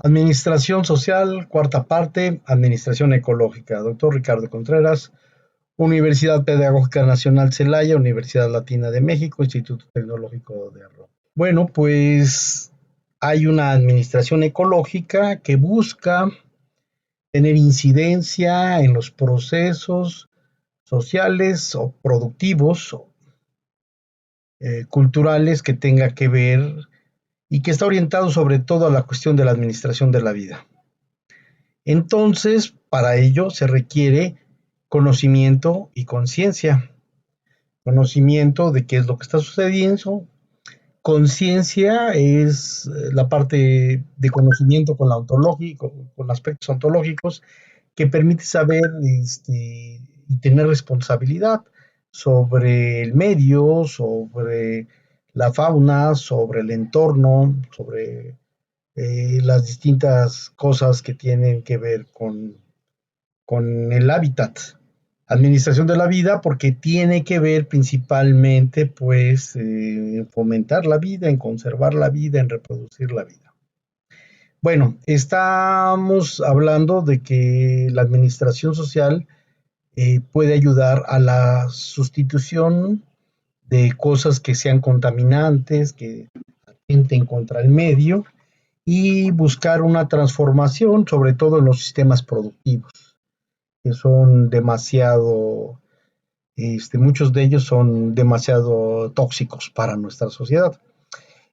Administración social, cuarta parte, administración ecológica. Doctor Ricardo Contreras, Universidad Pedagógica Nacional Celaya, Universidad Latina de México, Instituto Tecnológico de Roma. Bueno, pues hay una administración ecológica que busca tener incidencia en los procesos sociales o productivos, culturales que tenga que ver y que está orientado sobre todo a la cuestión de la administración de la vida. Entonces, para ello se requiere conocimiento y conciencia. Conocimiento de qué es lo que está sucediendo. Conciencia es la parte de conocimiento con la ontológico, con aspectos ontológicos que permite saber y tener responsabilidad sobre el medio, sobre la fauna, sobre el entorno, sobre las distintas cosas que tienen que ver con el hábitat. Administración de la vida porque tiene que ver principalmente pues en fomentar la vida, en conservar la vida, en reproducir la vida. Bueno, estamos hablando de que la administración social puede ayudar a la sustitución de cosas que sean contaminantes, que atenten contra el medio y buscar una transformación, sobre todo en los sistemas productivos, que son demasiado, muchos de ellos son demasiado tóxicos para nuestra sociedad.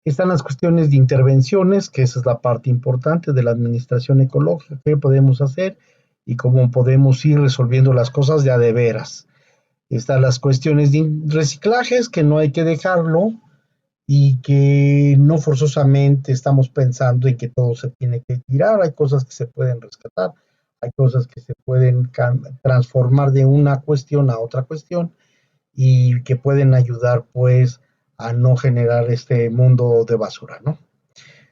Están las cuestiones de intervenciones, que esa es la parte importante de la administración ecológica, qué podemos hacer y cómo podemos ir resolviendo las cosas ya de veras. Están las cuestiones de reciclajes, que no hay que dejarlo, y que no forzosamente estamos pensando en que todo se tiene que tirar, hay cosas que se pueden rescatar, hay cosas que se pueden transformar de una cuestión a otra cuestión y que pueden ayudar pues a no generar este mundo de basura, ¿no?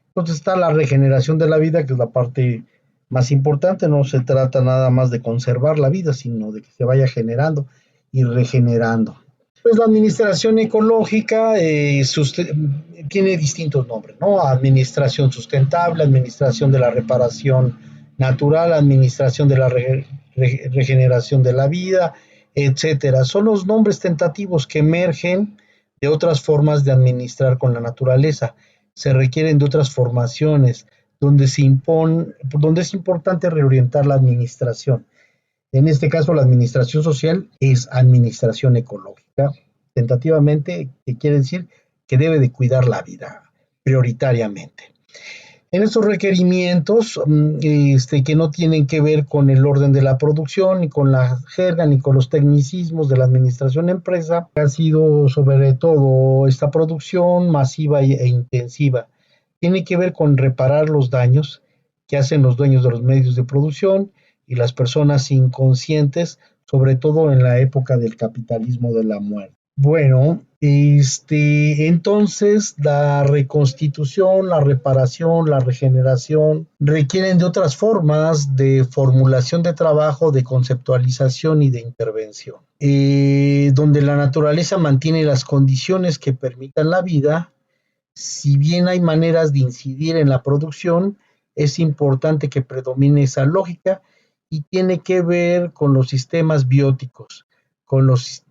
Entonces está la regeneración de la vida, que es la parte más importante, no se trata nada más de conservar la vida, sino de que se vaya generando y regenerando. Pues la administración ecológica tiene distintos nombres, ¿no? Administración sustentable, administración de la reparación natural, administración de la regeneración de la vida, etcétera. Son los nombres tentativos que emergen de otras formas de administrar con la naturaleza. Se requieren de otras formaciones donde es importante reorientar la administración. En este caso, la administración social es administración ecológica, tentativamente, que quiere decir que debe de cuidar la vida prioritariamente. En estos requerimientos, que no tienen que ver con el orden de la producción, ni con la jerga, ni con los tecnicismos de la administración empresa, ha sido sobre todo esta producción masiva e intensiva. Tiene que ver con reparar los daños que hacen los dueños de los medios de producción y las personas inconscientes, sobre todo en la época del capitalismo de la muerte. Bueno, entonces la reconstitución, la reparación, la regeneración requieren de otras formas de formulación de trabajo, de conceptualización y de intervención, donde la naturaleza mantiene las condiciones que permitan la vida. Si bien hay maneras de incidir en la producción, es importante que predomine esa lógica y tiene que ver con los sistemas bióticos, con los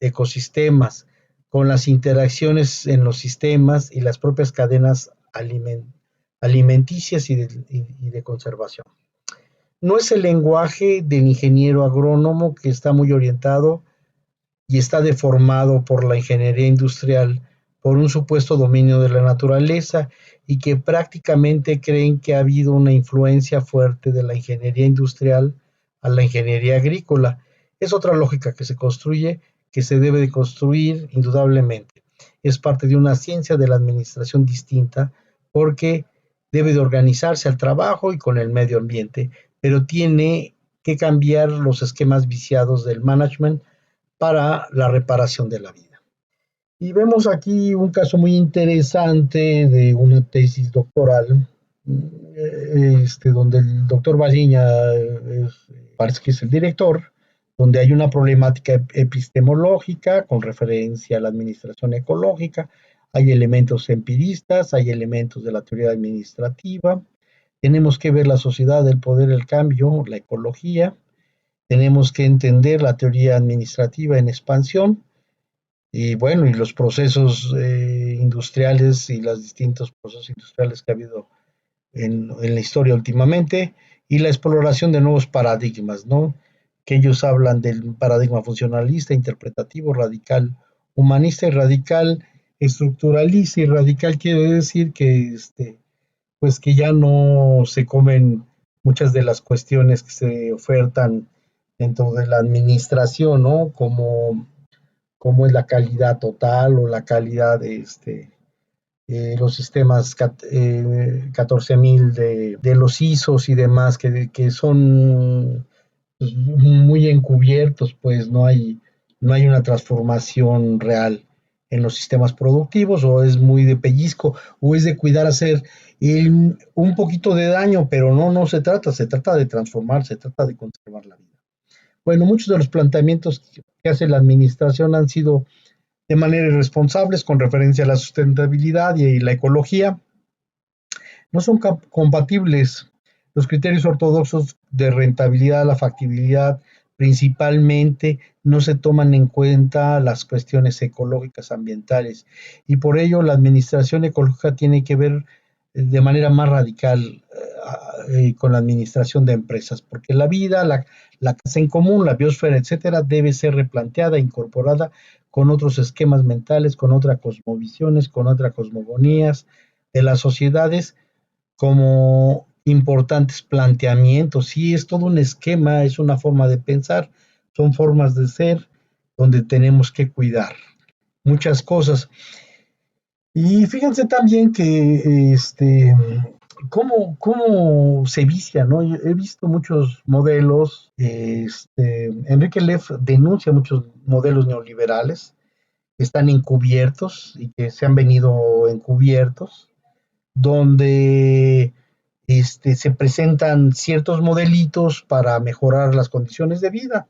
ecosistemas, con las interacciones en los sistemas y las propias cadenas alimenticias y de conservación. No es el lenguaje del ingeniero agrónomo, que está muy orientado y está deformado por la ingeniería industrial, por un supuesto dominio de la naturaleza, y que prácticamente creen que ha habido una influencia fuerte de la ingeniería industrial a la ingeniería agrícola. Es otra lógica que se construye, que se debe de construir indudablemente. Es parte de una ciencia de la administración distinta, porque debe de organizarse al trabajo y con el medio ambiente, pero tiene que cambiar los esquemas viciados del management para la reparación de la vida. Y vemos aquí un caso muy interesante de una tesis doctoral, donde el doctor Baliña parece que es el director, donde hay una problemática epistemológica con referencia a la administración ecológica, hay elementos empiristas, hay elementos de la teoría administrativa, tenemos que ver la sociedad, el poder, el cambio, la ecología, tenemos que entender la teoría administrativa en expansión y bueno, y los procesos industriales y los distintos procesos industriales que ha habido en la historia últimamente y la exploración de nuevos paradigmas, ¿no? Que ellos hablan del paradigma funcionalista, interpretativo, radical humanista y radical estructuralista y radical quiere decir que pues que ya no se comen muchas de las cuestiones que se ofertan dentro de la administración, ¿no? Como es la calidad total o la calidad de los sistemas 14.000 de los ISOs y demás, que son pues, muy encubiertos, pues no hay una transformación real en los sistemas productivos, o es muy de pellizco, o es de cuidar hacer un poquito de daño, pero no se trata de transformar, se trata de conservar la vida. Bueno, muchos de los planteamientos que hace la administración han sido de manera irresponsables con referencia a la sustentabilidad y la ecología, no son compatibles. Los criterios ortodoxos de rentabilidad, la factibilidad, principalmente no se toman en cuenta las cuestiones ecológicas ambientales y por ello la administración ecológica tiene que ver de manera más radical con la administración de empresas, porque la vida, la casa en común, la biosfera, etcétera, debe ser replanteada, incorporada con otros esquemas mentales, con otras cosmovisiones, con otras cosmogonías de las sociedades como importantes planteamientos. Sí, es todo un esquema, es una forma de pensar, son formas de ser donde tenemos que cuidar muchas cosas. Y fíjense también que cómo se vicia, ¿no? Yo he visto muchos modelos, Enrique Leff denuncia muchos modelos neoliberales que están encubiertos y que se han venido encubiertos, donde se presentan ciertos modelitos para mejorar las condiciones de vida.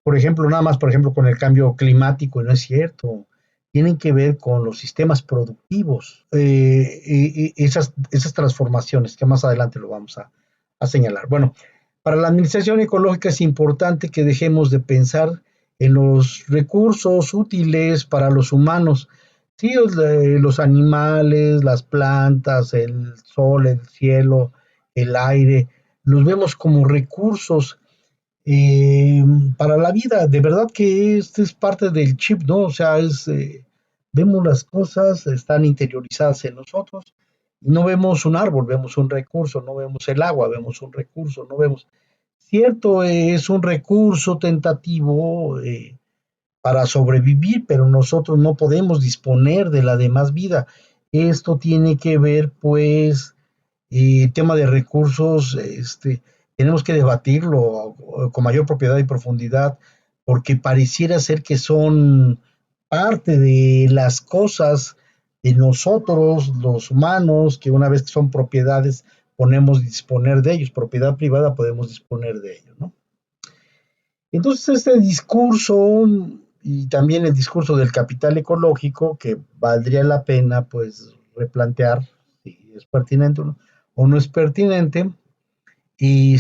Por ejemplo, nada más, por ejemplo, con el cambio climático, y no es cierto. Tienen que ver con los sistemas productivos, esas transformaciones que más adelante lo vamos a señalar. Bueno, para la administración ecológica es importante que dejemos de pensar en los recursos útiles para los humanos. Sí, los animales, las plantas, el sol, el cielo, el aire, los vemos como recursos eh, para la vida. De verdad que este es parte del chip, ¿no? O sea, vemos las cosas, están interiorizadas en nosotros y no vemos un árbol, vemos un recurso, no vemos el agua, vemos un recurso, no vemos. Cierto, es un recurso tentativo para sobrevivir, pero nosotros no podemos disponer de la demás vida. Esto tiene que ver, pues, tema de recursos, tenemos que debatirlo con mayor propiedad y profundidad, porque pareciera ser que son parte de las cosas de nosotros, los humanos, que una vez que son propiedades, podemos disponer de ellos, propiedad privada podemos disponer de ellos, ¿no? Entonces este discurso y también el discurso del capital ecológico, que valdría la pena pues replantear si es pertinente o no es pertinente, y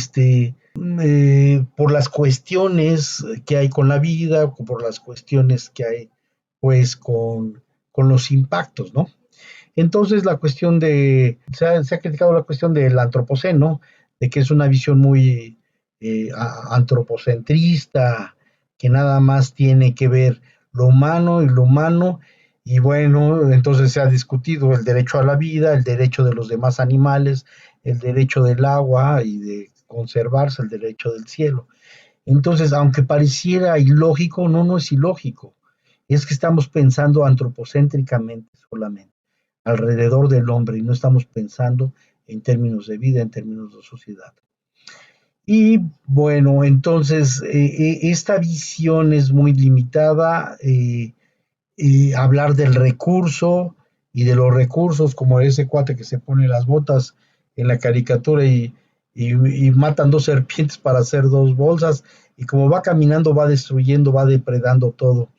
por las cuestiones que hay con la vida, por las cuestiones que hay pues con los impactos, ¿no? Entonces la cuestión se ha criticado la cuestión del antropoceno, de que es una visión muy antropocentrista, que nada más tiene que ver lo humano, y bueno, entonces se ha discutido el derecho a la vida, el derecho de los demás animales, el derecho del agua y de conservarse, el derecho del cielo. Entonces, aunque pareciera ilógico, no es ilógico. Es que estamos pensando antropocéntricamente solamente, alrededor del hombre, y no estamos pensando en términos de vida, en términos de sociedad. Y bueno, entonces esta visión es muy limitada. Hablar del recurso y de los recursos, como ese cuate que se pone las botas en la caricatura y matan dos serpientes para hacer dos bolsas, y como va caminando, va destruyendo, va depredando todo.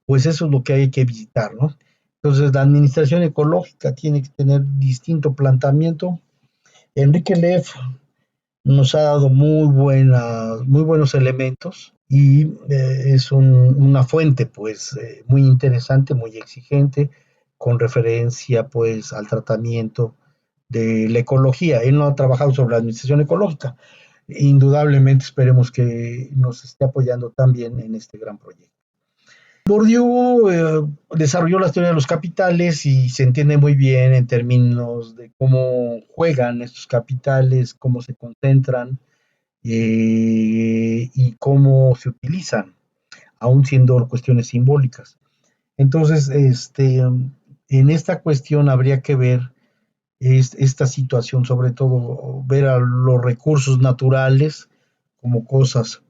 Pues eso es lo que hay que visitar, ¿no? Entonces la administración ecológica tiene que tener distinto planteamiento, Enrique Leff nos ha dado muy buenos elementos y es una fuente pues muy interesante, muy exigente, con referencia pues al tratamiento de la ecología. Él no ha trabajado sobre la administración ecológica. Indudablemente esperemos que nos esté apoyando también en este gran proyecto. Bourdieu desarrolló la teoría de los capitales y se entiende muy bien en términos de cómo juegan estos capitales, cómo se concentran y cómo se utilizan, aún siendo cuestiones simbólicas. Entonces, en esta cuestión habría que ver esta situación, sobre todo ver a los recursos naturales como cosas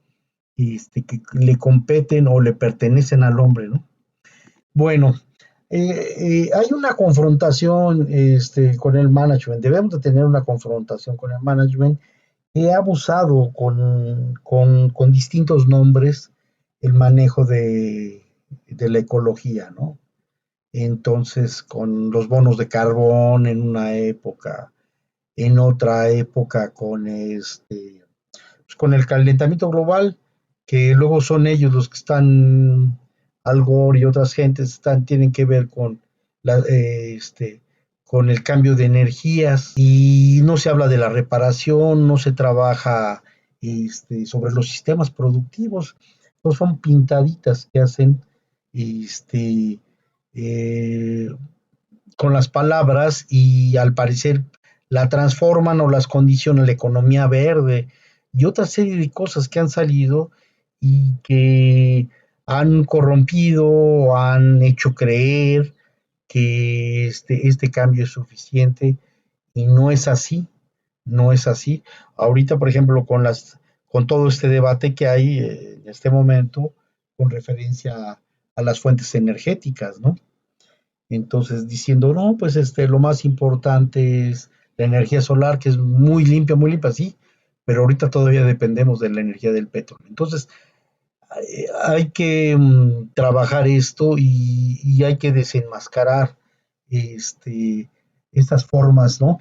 que le competen o le pertenecen al hombre, ¿no? Bueno, hay una confrontación con el management, debemos de tener una confrontación con el management que ha abusado con distintos nombres el manejo de la ecología, ¿no? Entonces, con los bonos de carbón en una época, en otra época pues, con el calentamiento global, que luego son ellos los que están, Al Gore y otras gentes tienen que ver con el cambio de energías y no se habla de la reparación, no se trabaja sobre los sistemas productivos, no son pintaditas que hacen este, eh, con las palabras y al parecer la transforman o las condicionan la economía verde y otra serie de cosas que han salido y que han corrompido, han hecho creer que este cambio es suficiente y no es así, no es así. Ahorita, por ejemplo, con todo este debate que hay en este momento con referencia a las fuentes energéticas, ¿no? Entonces, diciendo, no, pues lo más importante es la energía solar, que es muy limpia, sí, pero ahorita todavía dependemos de la energía del petróleo. Entonces, hay que trabajar esto y hay que desenmascarar este, estas formas, ¿no?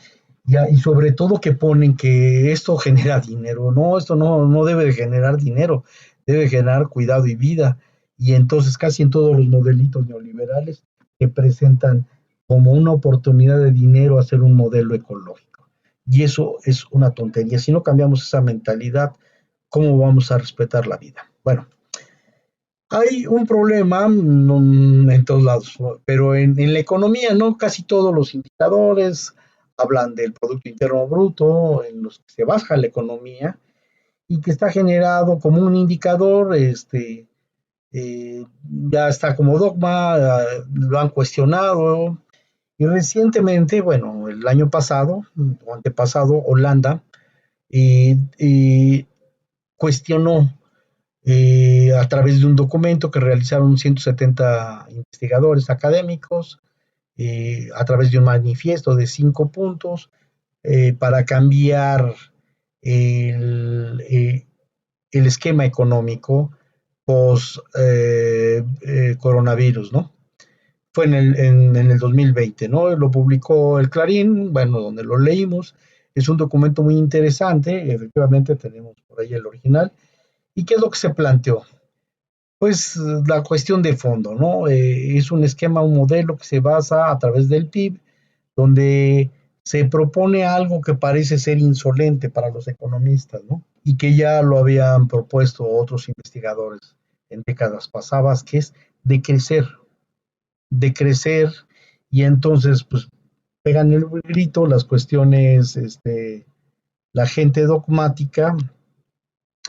Y sobre todo que ponen que esto genera dinero. No, esto no debe de generar dinero, debe generar cuidado y vida. Y entonces casi en todos los modelitos neoliberales que presentan como una oportunidad de dinero hacer un modelo ecológico. Y eso es una tontería. Si no cambiamos esa mentalidad, ¿cómo vamos a respetar la vida? Bueno, hay un problema en todos lados, pero en la economía, ¿no? Casi todos los indicadores hablan del Producto Interno Bruto, en los que se basa la economía, y que está generado como un indicador, ya está como dogma, lo han cuestionado, y recientemente, bueno, el año pasado, o antepasado, Holanda, cuestionó a través de un documento que realizaron 170 investigadores académicos, a través de un manifiesto de 5 puntos para cambiar el, eh, el esquema económico post coronavirus, ¿no? Fue en el 2020, ¿no? Lo publicó el Clarín, bueno, donde lo leímos. Es un documento muy interesante, efectivamente tenemos por ahí el original. ¿Y qué es lo que se planteó? Pues la cuestión de fondo, ¿no? Es un esquema, un modelo que se basa a través del PIB, donde se propone algo que parece ser insolente para los economistas, ¿no? Y que ya lo habían propuesto otros investigadores en décadas pasadas, que es decrecer, decrecer, y entonces, pues, pegan el grito las cuestiones, la gente dogmática,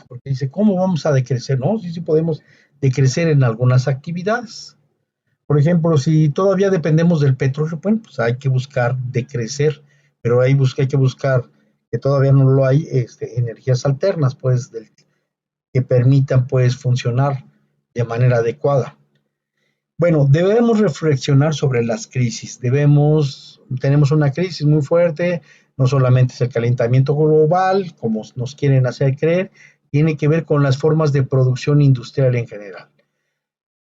porque dice, ¿cómo vamos a decrecer? No, sí, sí podemos decrecer en algunas actividades. Por ejemplo, si todavía dependemos del petróleo, bueno, pues hay que buscar decrecer, pero hay que buscar, que todavía no lo hay, energías alternas, pues, que permitan, pues, funcionar de manera adecuada. Bueno, debemos reflexionar sobre las crisis. Tenemos una crisis muy fuerte, no solamente es el calentamiento global, como nos quieren hacer creer, tiene que ver con las formas de producción industrial en general.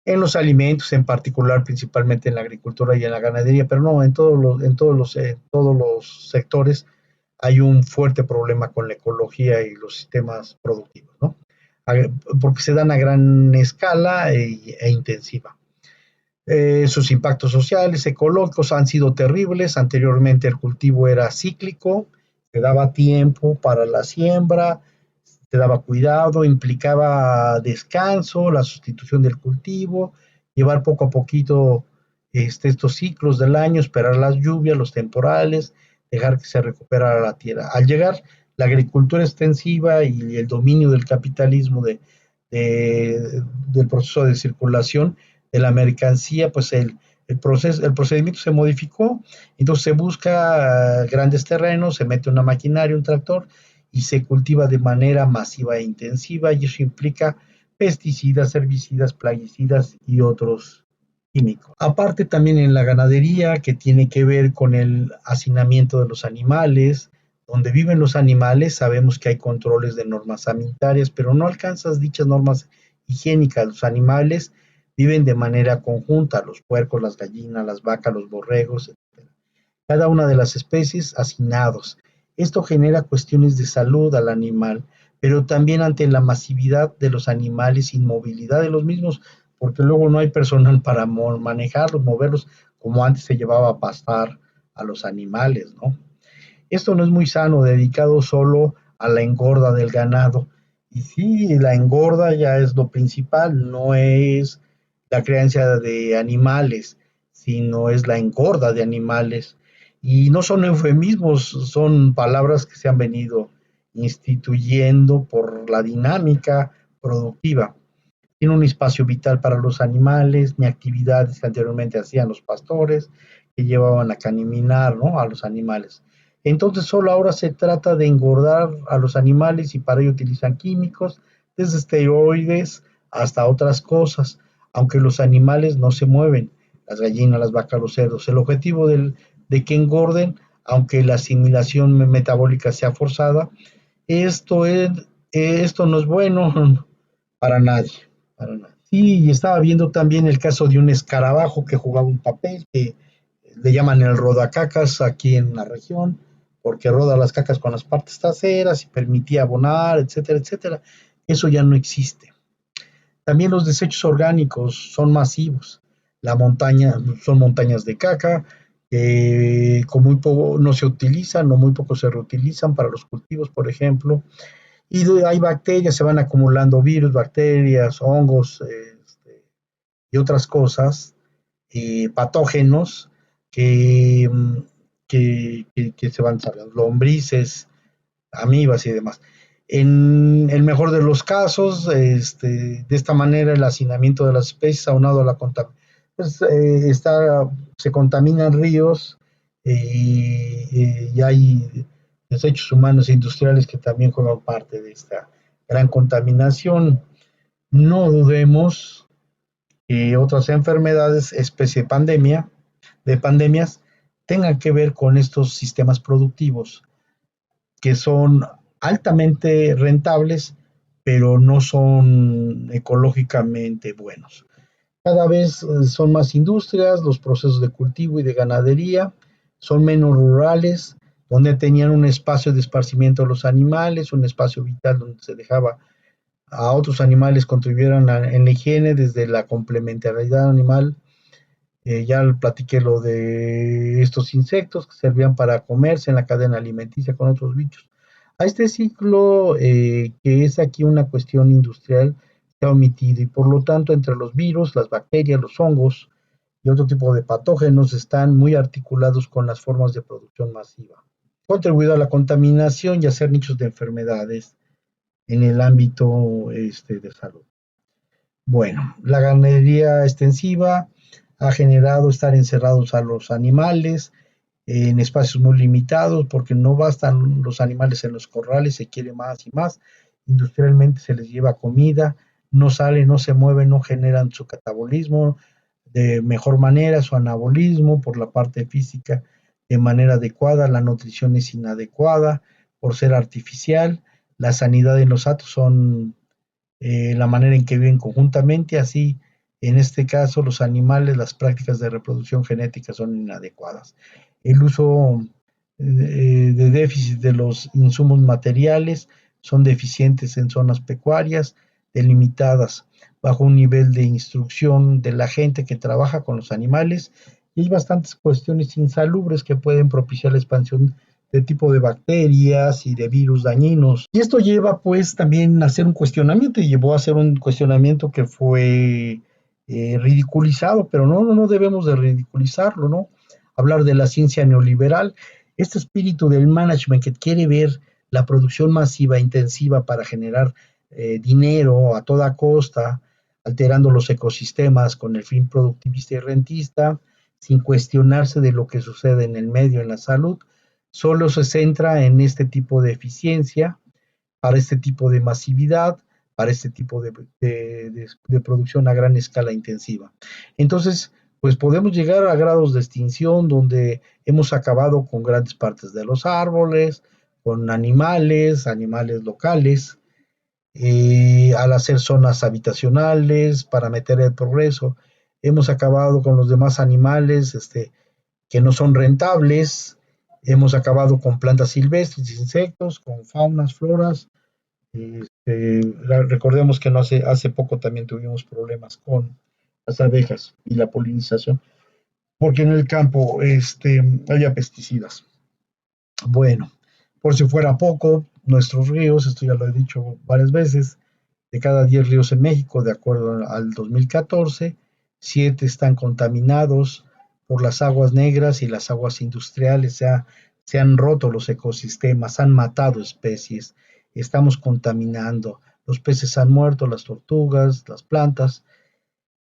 En los alimentos, en particular, principalmente en la agricultura y en la ganadería, pero no, en todos los sectores hay un fuerte problema con la ecología y los sistemas productivos, ¿no? Porque se dan a gran escala e intensiva. Sus impactos sociales, ecológicos han sido terribles. Anteriormente el cultivo era cíclico, se daba tiempo para la siembra, se daba cuidado, implicaba descanso, la sustitución del cultivo, llevar poco a poquito estos ciclos del año, esperar las lluvias, los temporales, dejar que se recuperara la tierra. Al llegar la agricultura extensiva y el dominio del capitalismo del proceso de circulación de la mercancía, pues el procedimiento se modificó, entonces se busca grandes terrenos, se mete una maquinaria, un tractor, y se cultiva de manera masiva e intensiva, y eso implica pesticidas, herbicidas, plaguicidas y otros químicos. Aparte también en la ganadería, que tiene que ver con el hacinamiento de los animales, donde viven los animales, sabemos que hay controles de normas sanitarias, pero no alcanzas dichas normas higiénicas. Los animales viven de manera conjunta, los puercos, las gallinas, las vacas, los borregos, etc. Cada una de las especies hacinados. Esto genera cuestiones de salud al animal, pero también ante la masividad de los animales, inmovilidad de los mismos, porque luego no hay personal para manejarlos, moverlos, como antes se llevaba a pastar a los animales, ¿no? Esto no es muy sano, dedicado solo a la engorda del ganado. Y sí, la engorda ya es lo principal, no es la crianza de animales, sino es la engorda de animales. Y no son eufemismos, son palabras que se han venido instituyendo por la dinámica productiva. Tiene un espacio vital para los animales, ni actividades que anteriormente hacían los pastores, que llevaban a caminar, ¿no?, a los animales. Entonces solo ahora se trata de engordar a los animales y para ello utilizan químicos, desde esteroides hasta otras cosas, aunque los animales no se mueven, las gallinas, las vacas, los cerdos. El objetivo de que engorden, aunque la asimilación metabólica sea forzada, esto, es, esto no es bueno para nadie, para nadie. Sí, y estaba viendo también el caso de un escarabajo que jugaba un papel, que le llaman el rodacacas aquí en la región, porque roda las cacas con las partes traseras y permitía abonar, etcétera, etcétera. Eso ya no existe. También los desechos orgánicos son masivos. La montaña son montañas de caca, con muy poco no se utilizan o muy poco se reutilizan para los cultivos, por ejemplo. Y hay bacterias, se van acumulando virus, bacterias, hongos, y otras cosas, patógenos que, que se van saliendo, lombrices, amibas y demás. En el mejor de los casos, de esta manera el hacinamiento de las especies aunado a la contaminación, pues, se contaminan ríos, y hay desechos humanos e industriales que también juegan parte de esta gran contaminación. No dudemos que otras enfermedades, especie de pandemias, tengan que ver con estos sistemas productivos que son altamente rentables, pero no son ecológicamente buenos. Cada vez son más industrias, los procesos de cultivo y de ganadería son menos rurales, donde tenían un espacio de esparcimiento a los animales, un espacio vital donde se dejaba a otros animales contribuyeran en la higiene desde la complementariedad animal. Ya platiqué lo de estos insectos que servían para comerse en la cadena alimenticia con otros bichos. A este ciclo, que es aquí una cuestión industrial, se ha omitido y por lo tanto entre los virus, las bacterias, los hongos y otro tipo de patógenos están muy articulados con las formas de producción masiva. Contribuido a la contaminación y a hacer nichos de enfermedades en el ámbito de salud. Bueno, la ganadería extensiva ha generado estar encerrados a los animales en espacios muy limitados porque no bastan los animales en los corrales, se quiere más y más. Industrialmente se les lleva comida, no salen, no se mueven, no generan su catabolismo de mejor manera, su anabolismo por la parte física de manera adecuada, la nutrición es inadecuada por ser artificial, la sanidad en los atos son la manera en que viven conjuntamente, así en este caso los animales, las prácticas de reproducción genética son inadecuadas. El uso de déficit de los insumos materiales, son deficientes en zonas pecuarias delimitadas, bajo un nivel de instrucción de la gente que trabaja con los animales, y hay bastantes cuestiones insalubres que pueden propiciar la expansión de tipo de bacterias y de virus dañinos. Y esto lleva pues también a hacer un cuestionamiento, y llevó a hacer un cuestionamiento que fue ridiculizado, pero no debemos de ridiculizarlo, ¿no? Hablar de la ciencia neoliberal, este espíritu del management que quiere ver la producción masiva, intensiva para generar dinero a toda costa, alterando los ecosistemas con el fin productivista y rentista, sin cuestionarse de lo que sucede en el medio, en la salud, solo se centra en este tipo de eficiencia, para este tipo de masividad, para este tipo de producción a gran escala intensiva. Entonces, pues podemos llegar a grados de extinción donde hemos acabado con grandes partes de los árboles, con animales locales, al hacer zonas habitacionales para meter el progreso. Hemos acabado con los demás animales que no son rentables, hemos acabado con plantas silvestres, insectos, con faunas, floras. Recordemos que no hace poco también tuvimos problemas con las abejas y la polinización, porque en el campo había pesticidas. Bueno, por si fuera poco, nuestros ríos, esto ya lo he dicho varias veces, de cada 10 ríos en México, de acuerdo al 2014, 7 están contaminados por las aguas negras y las aguas industriales. Se han roto los ecosistemas, han matado especies, estamos contaminando. Los peces han muerto, las tortugas, las plantas.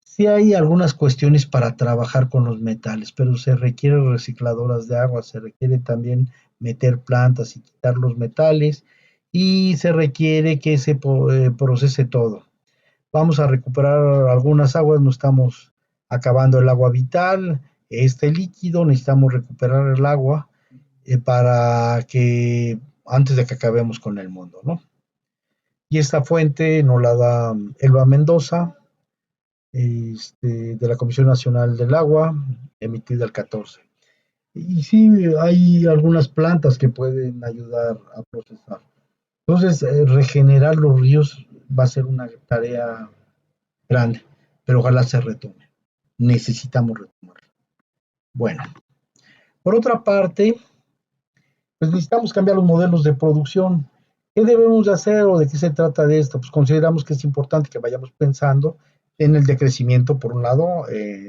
Sí hay algunas cuestiones para trabajar con los metales, pero se requieren recicladoras de agua, se requiere también meter plantas y quitar los metales, y se requiere que se procese todo. Vamos a recuperar algunas aguas, no estamos acabando el agua vital, este líquido, necesitamos recuperar el agua para que antes de que acabemos con el mundo, ¿no? Y esta fuente nos la da Elba Mendoza, de la Comisión Nacional del Agua, emitida el 14. Y sí, hay algunas plantas que pueden ayudar a procesar. Entonces, regenerar los ríos va a ser una tarea grande, pero ojalá se retome. Necesitamos retomar. Bueno, por otra parte, pues necesitamos cambiar los modelos de producción. ¿Qué debemos de hacer o de qué se trata de esto? Pues consideramos que es importante que vayamos pensando en el decrecimiento, por un lado,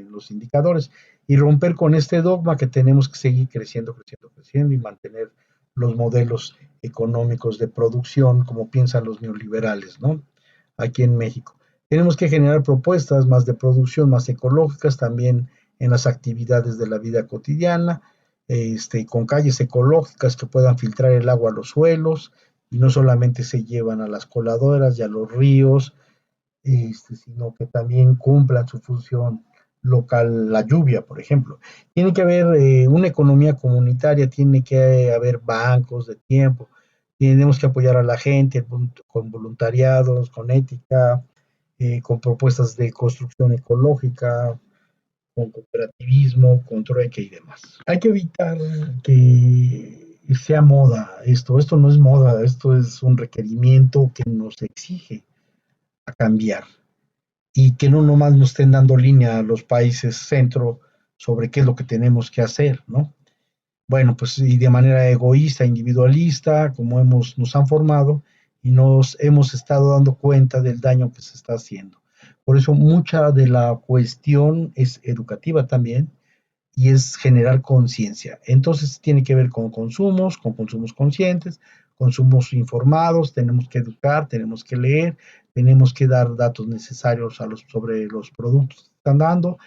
los indicadores, y romper con este dogma que tenemos que seguir creciendo y mantener los modelos económicos de producción como piensan los neoliberales, ¿no? Aquí en México. Tenemos que generar propuestas más de producción, más ecológicas, también en las actividades de la vida cotidiana, con calles ecológicas que puedan filtrar el agua a los suelos, y no solamente se llevan a las coladoras y a los ríos, sino que también cumplan su función local, la lluvia, por ejemplo. Tiene que haber una economía comunitaria, tiene que haber bancos de tiempo, tenemos que apoyar a la gente con voluntariados, con ética, con propuestas de construcción ecológica, con cooperativismo, con trueque y demás. Hay que evitar que sea moda esto no es moda, esto es un requerimiento que nos exige a cambiar, y que no nomás nos estén dando línea a los países centro sobre qué es lo que tenemos que hacer, ¿no? Bueno, pues y de manera egoísta, individualista, como nos han formado, y nos hemos estado dando cuenta del daño que se está haciendo. Por eso mucha de la cuestión es educativa también, y es generar conciencia. Entonces tiene que ver con consumos conscientes, consumos informados, tenemos que educar, tenemos que leer, tenemos que dar datos necesarios sobre los productos que están dando,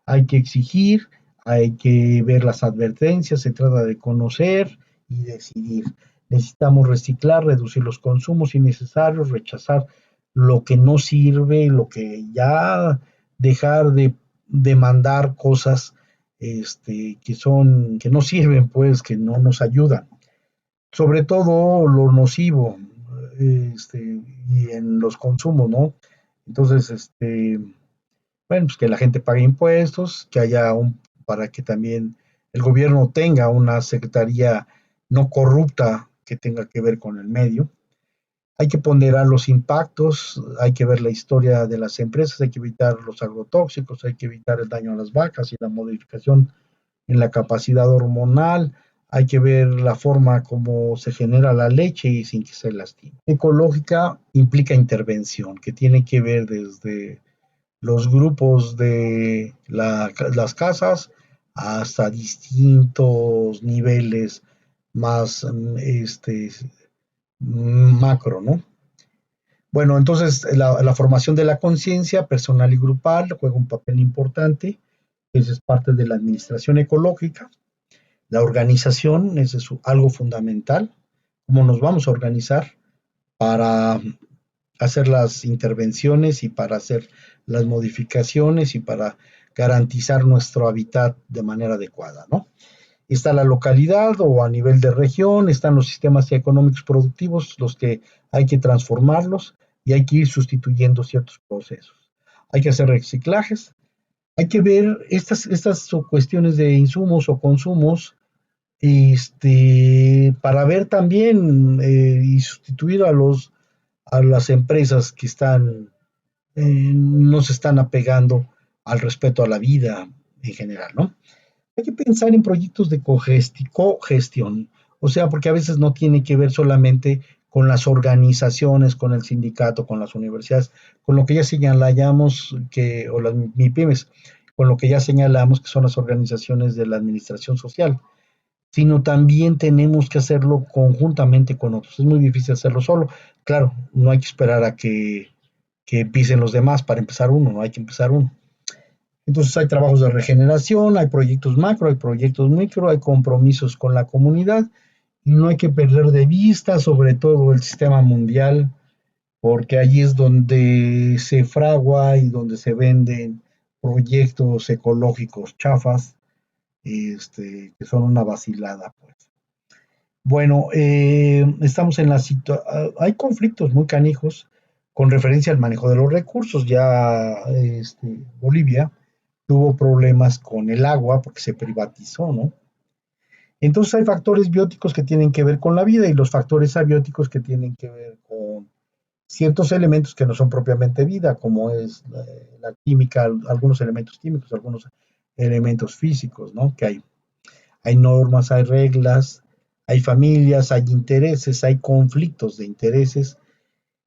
hay que exigir, hay que ver las advertencias, se trata de conocer y decidir. Necesitamos reciclar, reducir los consumos innecesarios, rechazar lo que no sirve, lo que ya dejar de demandar cosas que no sirven, pues, que no nos ayudan. Sobre todo lo nocivo, y en los consumos, ¿no? Entonces, bueno, pues que la gente pague impuestos, que haya para que también el gobierno tenga una secretaría no corrupta que tenga que ver con el medio. Hay que ponderar los impactos, hay que ver la historia de las empresas, hay que evitar los agrotóxicos, hay que evitar el daño a las vacas y la modificación en la capacidad hormonal, hay que ver la forma como se genera la leche y sin que se lastime. Ecológica implica intervención, que tiene que ver desde los grupos de las casas hasta distintos niveles más macro, ¿no? Bueno, entonces la formación de la conciencia personal y grupal juega un papel importante. Eso es parte de la administración ecológica. La organización es algo fundamental. ¿Cómo nos vamos a organizar para hacer las intervenciones y para hacer las modificaciones y para garantizar nuestro hábitat de manera adecuada, ¿no? Está la localidad o a nivel de región, están los sistemas económicos productivos, los que hay que transformarlos y hay que ir sustituyendo ciertos procesos. Hay que hacer reciclajes, hay que ver estas cuestiones de insumos o consumos para ver también y sustituir a las empresas que no se están apegando al respeto a la vida en general, ¿no? Hay que pensar en proyectos de cogestión, o sea, porque a veces no tiene que ver solamente con las organizaciones, con el sindicato, con las universidades, con lo que ya señalamos o las MIPIMES, con lo que ya señalamos que son las organizaciones de la administración social, sino también tenemos que hacerlo conjuntamente con otros. Es muy difícil hacerlo solo. Claro, no hay que esperar a que empiecen los demás para empezar uno, no hay que empezar uno. Entonces hay trabajos de regeneración, hay proyectos macro, hay proyectos micro, hay compromisos con la comunidad y no hay que perder de vista sobre todo el sistema mundial, porque allí es donde se fragua y donde se venden proyectos ecológicos chafas, que son una vacilada, pues. Bueno, estamos en la situación, hay conflictos muy canijos con referencia al manejo de los recursos. Ya Bolivia tuvo problemas con el agua porque se privatizó, ¿no? Entonces hay factores bióticos que tienen que ver con la vida y los factores abióticos que tienen que ver con ciertos elementos que no son propiamente vida, como es la química, algunos elementos químicos, algunos elementos físicos, ¿no? Que hay normas, hay reglas, hay familias, hay intereses, hay conflictos de intereses.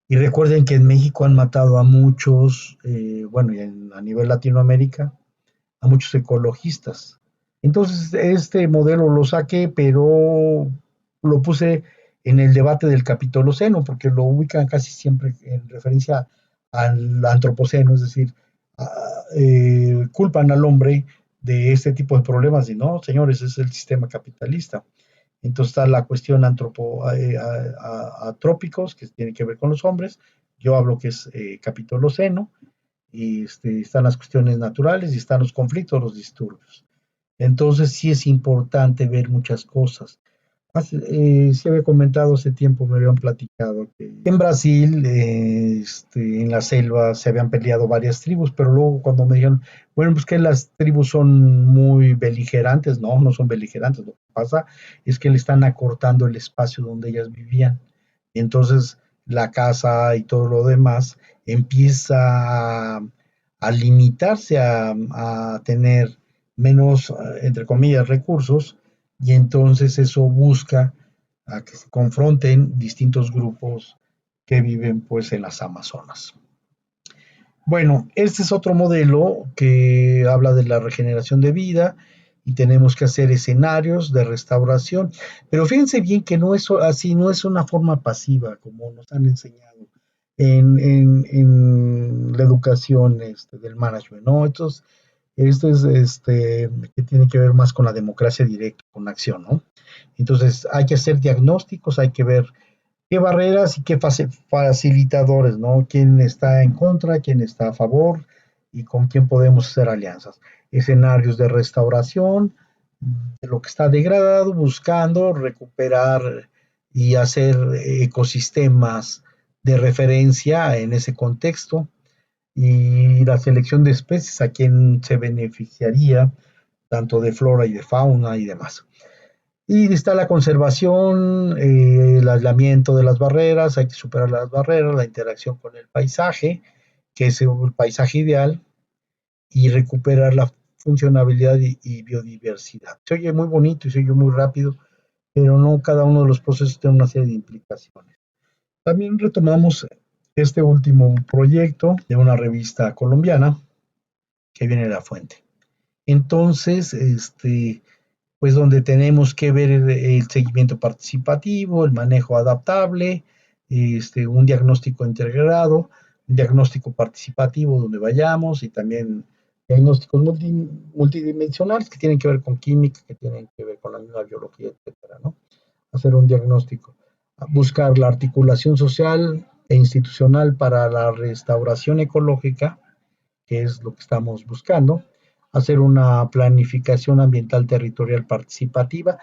Y recuerden que en México han matado a muchos, bueno, y a nivel Latinoamérica, a muchos ecologistas. Entonces, este modelo lo saqué, pero lo puse en el debate del Capitoloceno, porque lo ubican casi siempre en referencia al Antropoceno, es decir, culpan al hombre de este tipo de problemas y no, señores, es el sistema capitalista. Entonces está la cuestión atrópicos, que tiene que ver con los hombres, yo hablo que es Capitoloceno, y están las cuestiones naturales y están los conflictos, los disturbios. Entonces sí es importante ver muchas cosas. Se había comentado hace tiempo, me habían platicado que en Brasil, en la selva, se habían peleado varias tribus, pero luego cuando me dijeron, bueno, pues que las tribus son muy beligerantes, no, no son beligerantes, lo que pasa es que le están acortando el espacio donde ellas vivían. Entonces la casa y todo lo demás empieza a limitarse a tener menos, entre comillas, recursos, y entonces eso busca a que se confronten distintos grupos que viven pues en las Amazonas. Bueno, este es otro modelo que habla de la regeneración de vida y tenemos que hacer escenarios de restauración, pero fíjense bien que no es así, no es una forma pasiva como nos han enseñado en la educación del management, ¿no? Esto es que tiene que ver más con la democracia directa, con acción, ¿no? Entonces hay que hacer diagnósticos, hay que ver qué barreras y qué facilitadores, ¿no? Quién está en contra, quién está a favor y con quién podemos hacer alianzas. Escenarios de restauración de lo que está degradado, buscando recuperar y hacer ecosistemas de referencia en ese contexto y la selección de especies a quien se beneficiaría, tanto de flora y de fauna y demás. Y está la conservación, el aislamiento de las barreras, hay que superar las barreras, la interacción con el paisaje, que es el paisaje ideal, y recuperar la funcionabilidad y biodiversidad. Se oye muy bonito y se oye muy rápido, pero no cada uno de los procesos tiene una serie de implicaciones. También retomamos este último proyecto de una revista colombiana que viene de la fuente. Entonces, pues donde tenemos que ver el seguimiento participativo, el manejo adaptable, un diagnóstico integrado, un diagnóstico participativo donde vayamos y también diagnósticos multidimensionales que tienen que ver con química, que tienen que ver con la misma biología, etcétera, ¿no? Hacer un diagnóstico, buscar la articulación social e institucional para la restauración ecológica, que es lo que estamos buscando, hacer una planificación ambiental territorial participativa,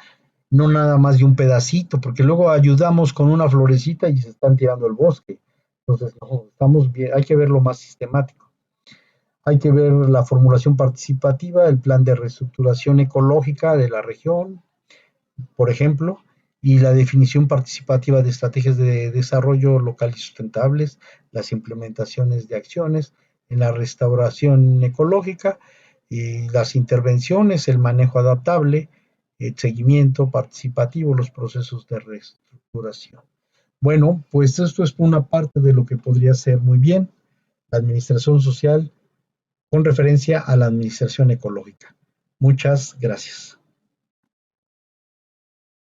no nada más de un pedacito, porque luego ayudamos con una florecita y se están tirando el bosque. Entonces, no, estamos bien, hay que verlo más sistemático. Hay que ver la formulación participativa, el plan de reestructuración ecológica de la región, por ejemplo, y la definición participativa de estrategias de desarrollo local y sustentables, las implementaciones de acciones en la restauración ecológica y las intervenciones, el manejo adaptable, el seguimiento participativo, los procesos de reestructuración. Bueno, pues esto es una parte de lo que podría ser muy bien la administración social con referencia a la administración ecológica. Muchas gracias.